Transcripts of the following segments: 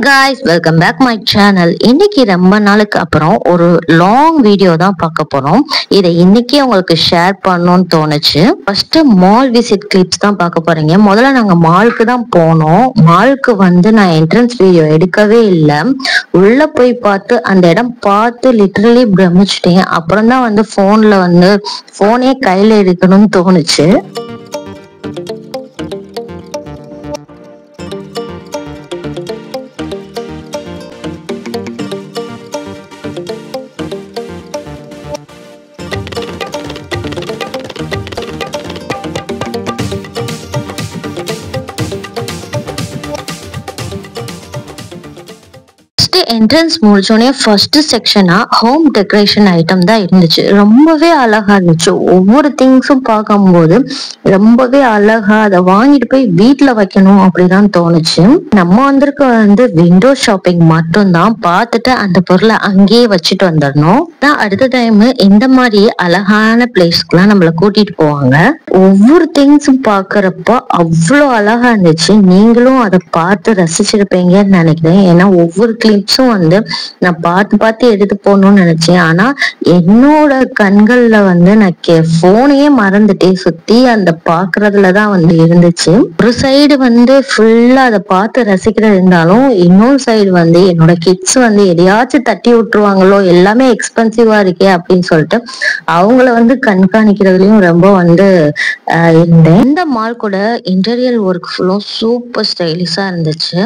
guys, welcome back my channel. இன்னைக்கு ரொம்ப நாளுக்கு அப்புறம் ஒரு லாங் வீடியோ தான் பார்க்க போறோம். இதை இன்னைக்கு உங்களுக்கு ஷேர் பண்ணணும்னு தோணுச்சு. ஃபர்ஸ்ட் மால் விசிட் கிளிப்ஸ் தான் பார்க்க போறீங்க. முதல்ல நாங்க மாலுக்கு தான் போனோம். மாலுக்கு நான் என்ட்ரன்ஸ் வீடியோ எடுக்கவே இல்லை. உள்ள போய் பார்த்து அந்த இடம் பார்த்து லிட்டரலி பிரமிச்சிட்டேன். அப்புறம் தான் போனே கையில எடுக்கணும்னு தோணுச்சு. என்ட்ரன்ஸ் முடிச்சோடனே ஃபர்ஸ்ட் செக்ஷனா ஹோம் டெக்கரேஷன் ஐட்டம் தான் இருந்துச்சு. ரொம்பவே அழகா இருந்துச்சு. ஒவ்வொரு திங்ஸும் பார்க்கும்போது ரொம்பவே அழகா அதை வாங்கிட்டு போய் வீட்டுல வைக்கணும் அப்படிதான் தோணுச்சு. நம்ம வந்திருக்க விண்டோ ஷாப்பிங் மட்டும் தான், பார்த்துட்டு அந்த பொருளை அங்கேயே வச்சுட்டு வந்துடணும். அடுத்த டைம் இந்த மாதிரி அழகான பிளேஸ்க்குலாம் நம்மள கூட்டிட்டு போவாங்க. ஒவ்வொரு திங்ஸும் பாக்குறப்ப அவ்வளோ அழகா இருந்துச்சு. நீங்களும் அதை பார்த்து ரசிச்சிருப்பீங்கன்னு நினைக்கிறேன். ஏன்னா ஒவ்வொரு கிளிப்ஸும் நான் பார்த்து எடுத்து போகணும்னு நினைச்சேன். ஆனா என்னோட கண்கள்ல நான் போனையே மறந்துட்டே சுத்தி அந்த பாக்குறதுலதான் இருந்துச்சு. ஒரு சைடு ஃபுல்லா அதை பார்த்து ரசிக்கிறது இருந்தாலும், இன்னொரு சைடு என்னோட கிட்ஸ் எதையாச்சும் தட்டி விட்டுருவாங்களோ, எல்லாமே எக்ஸ்பென்சிவா இருக்கே அப்படின்னு சொல்லிட்டு அவங்கள கண்காணிக்கிறதுலயும் ரொம்ப இருந்தேன். இந்த மால் கூட இன்டீரியர் ஒர்க் ஃபுல்லும் சூப்பர் ஸ்டைலிஷா இருந்துச்சு.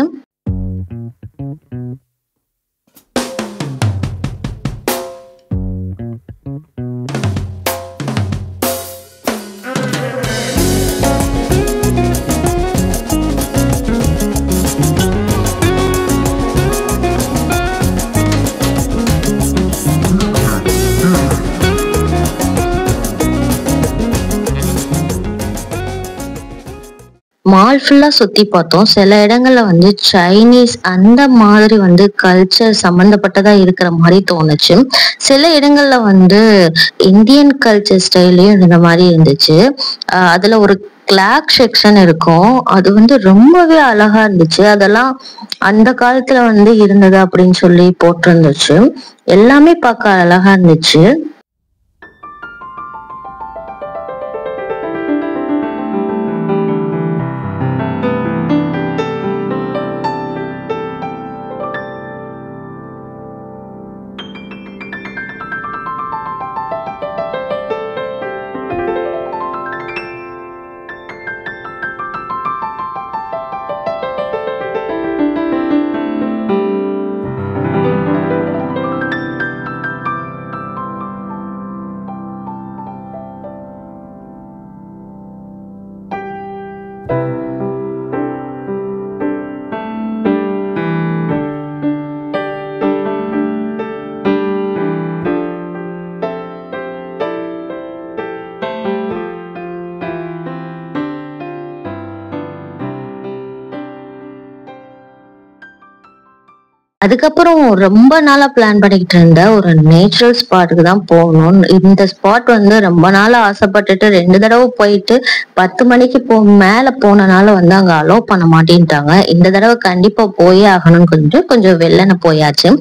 மால் ஃபுல்லா சுத்தி பார்த்தோம். சில இடங்கள்ல சைனீஸ் அந்த மாதிரி கல்ச்சர் சம்பந்தப்பட்டதா இருக்கிற மாதிரி தோணுச்சு. சில இடங்கள்ல இந்தியன் கல்ச்சர் ஸ்டைலையும் இருந்த மாதிரி இருந்துச்சு. அதுல ஒரு கிளாக் செக்ஷன் இருக்கும். அது ரொம்பவே அழகா இருந்துச்சு. அதெல்லாம் அந்த காலத்துல இருந்தது அப்படின்னு சொல்லி போட்டிருந்துச்சு. எல்லாமே பார்க்க அழகா இருந்துச்சு. அதுக்கப்புறம் ரொம்ப நாளா பிளான் பண்ணிக்கிட்டு இருந்த ஒரு நேச்சுரல் ஸ்பாட்டுக்கு தான் போகணும். இந்த ஸ்பாட் ரொம்ப நாளா ஆசைப்பட்டுட்டு 2 தடவை போயிட்டு 10 மணிக்கு மேல போனனால அங்க அலோவ் பண்ண மாட்டேன்ட்டாங்க. இந்த தடவை கண்டிப்பா போயே ஆகணும்னு கொஞ்சம் வெள்ளன போயாச்சு.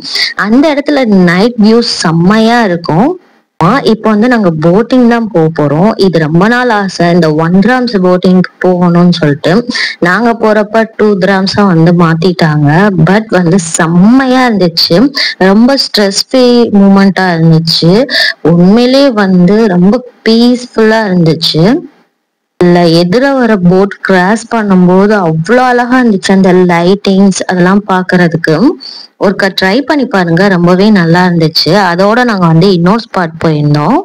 அந்த இடத்துல நைட் வியூ செம்மையா இருக்கும். இப்போ நாங்க போட்டிங் தான் போறோம். இது ரொம்ப நாள் ஆசை, இந்த 1 கிராம்ஸ் போட்டிங் போகணும்னு சொல்லிட்டு. நாங்க போறப்ப 2 கிராம்ஸா மாத்திட்டாங்க. பட் செம்மையா இருந்துச்சு. ரொம்ப ஸ்ட்ரெஸ் ஃப்ரீ மூமெண்டா இருந்துச்சு. உண்மையிலே ரொம்ப பீஸ்ஃபுல்லா இருந்துச்சு. எதிர வர போட் கிராஸ் பண்ணும்போது அவ்வளோ அழகா இருந்துச்சு. அந்த லைட்டிங்ஸ் அதெல்லாம் பாக்குறதுக்கு ஒருக்கா ட்ரை பண்ணி பாருங்க, ரொம்பவே நல்லா இருந்துச்சு. அதோட நாங்க இன்னொரு ஸ்பாட் போயிருந்தோம்.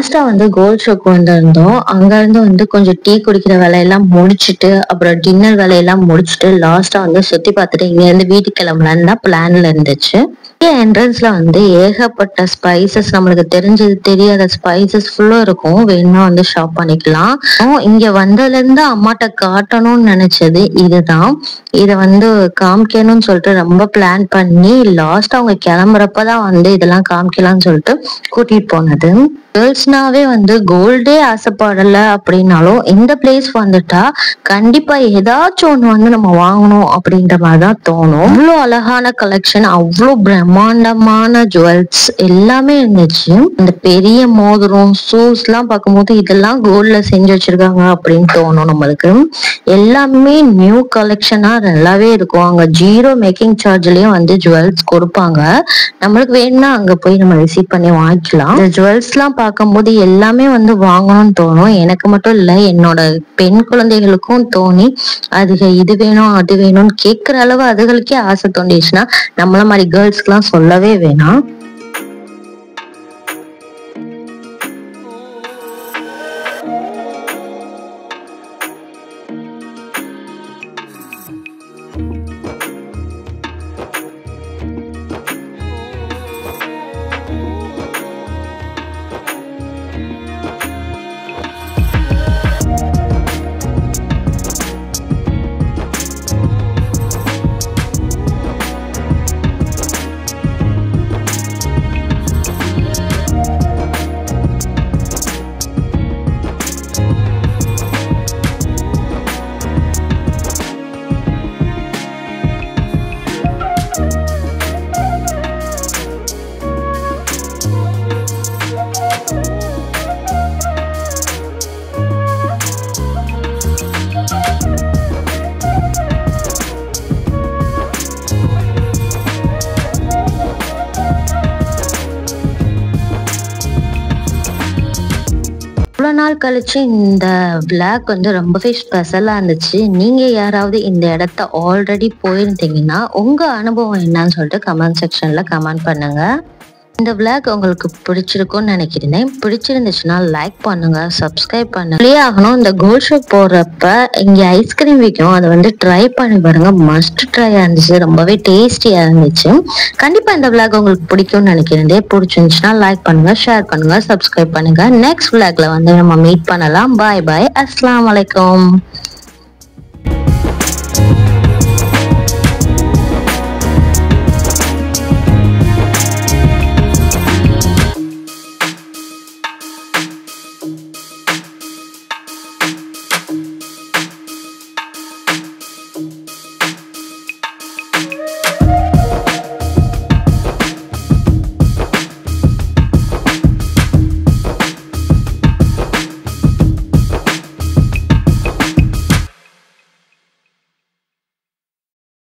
லாஸ்டா வந்து கோல்ட் ஷோக்கு வந்திருந்தோம். அங்க இருந்து வந்து கொஞ்சம் டீ குடிக்கிற வேலையெல்லாம் முடிச்சுட்டு அப்புறம் டின்னர் வேலையெல்லாம் முடிச்சுட்டு லாஸ்டா வந்து சுத்தி பார்த்துட்டு இங்க இருந்து வீட்டுக்கு கிளம்பலான்னு தான் பிளான்ல இருந்துச்சு. என்ட்ரன்ஸ்ல வந்து ஏகப்பட்ட ஸ்பைசஸ், நம்மளுக்கு தெரிஞ்சது தெரியாத ஸ்பைசஸ் ஃபுல்லா இருக்கும். வேணும்னா வந்து ஷாப் பண்ணிக்கலாம். இங்க வந்ததுல இருந்து அம்மாட்ட காட்டணும்னு நினைச்சது இதுதான். இத வந்து காமிக்கணும்னு சொல்லிட்டு ரொம்ப பிளான் பண்ணி லாஸ்ட் அவங்க கிளம்புறப்பதான் வந்து இதெல்லாம் காமிக்கலாம்னு சொல்லிட்டு கூட்டிட்டு போனது. கேர்ள்ஸ்னாவே வந்து கோல்டே ஆசைப்படல அப்படின்னாலும் இந்த பிளேஸ் வந்துட்டா கண்டிப்பா ஏதாச்சும் ஒண்ணு வந்து நம்ம வாங்கணும் அப்படின்ற மாதிரிதான் தோணும். அவ்வளோ அழகான கலெக்ஷன், அவ்வளோ பிரம்மாண்டமான ஜுவல்ஸ் எல்லாமே இருந்துச்சு. இந்த பெரிய மோதிரம், ஷூஸ் எல்லாம் பார்க்கும்போது இதெல்லாம் கோல்ட்ல செஞ்சு வச்சிருக்காங்க அப்படின்னு தோணும் நம்மளுக்கு. எல்லாமே நியூ கலெக்ஷனா நல்லாவே இருக்கும். அங்க 0 மேக்கிங் சார்ஜ்லயும் வந்து ஜுவல்ஸ் கொடுப்பாங்க. நம்மளுக்கு வேணும்னா அங்க போய் நம்ம ரிசீவ் பண்ணி வாங்கிக்கலாம். இந்த ஜுவல்ஸ் எல்லாம் பார்க்கும்போது எல்லாமே வந்து வாங்கணும்னு தோணும். எனக்கு மட்டும் இல்ல, என்னோட பெண் குழந்தைகளுக்கும் தோணி அதுக இது வேணும் அது வேணும்னு கேட்கிற அளவு அதுகளுக்கே ஆசை தோண்டிடுச்சுன்னா நம்மள மாதிரி கேர்ள்ஸ்க்கு எல்லாம் சொல்லவே வேணாம். இவ்வளவு நாள் கழிச்சு இந்த விளாக் வந்து ரொம்பவே ஸ்பெஷலா இருந்துச்சு. நீங்க யாராவது இந்த இடத்த ஆல்ரெடி போயிருந்தீங்கன்னா உங்க அனுபவம் என்னன்னு சொல்லிட்டு கமெண்ட் செக்ஷன்ல கமெண்ட் பண்ணுங்க. இந்த விளாக் உங்களுக்கு பிடிச்சிருக்கும்னு நினைக்கிறேன். பிடிச்சிருந்துச்சுன்னா லைக் பண்ணுங்க, சப்ஸ்கிரைப் பண்ணுங்க. ஆகணும், இந்த கோல்ட் ஷோ போறப்ப இங்க ஐஸ்கிரீம் விற்கும், அதை வந்து ட்ரை பண்ணி பாருங்க. மஸ்ட் ட்ரையா இருந்துச்சு, ரொம்பவே டேஸ்டியா இருந்துச்சு. கண்டிப்பா இந்த விளாக் உங்களுக்கு பிடிக்கும்னு நினைக்கிறேன். பிடிச்சிருந்துச்சுன்னா லைக் பண்ணுங்க, ஷேர் பண்ணுங்க, சப்ஸ்கிரைப் பண்ணுங்க. நெக்ஸ்ட் விளாக்ல வந்து நம்ம மீட் பண்ணலாம். பாய் பாய், அஸ்ஸலாமு அலைக்கும்.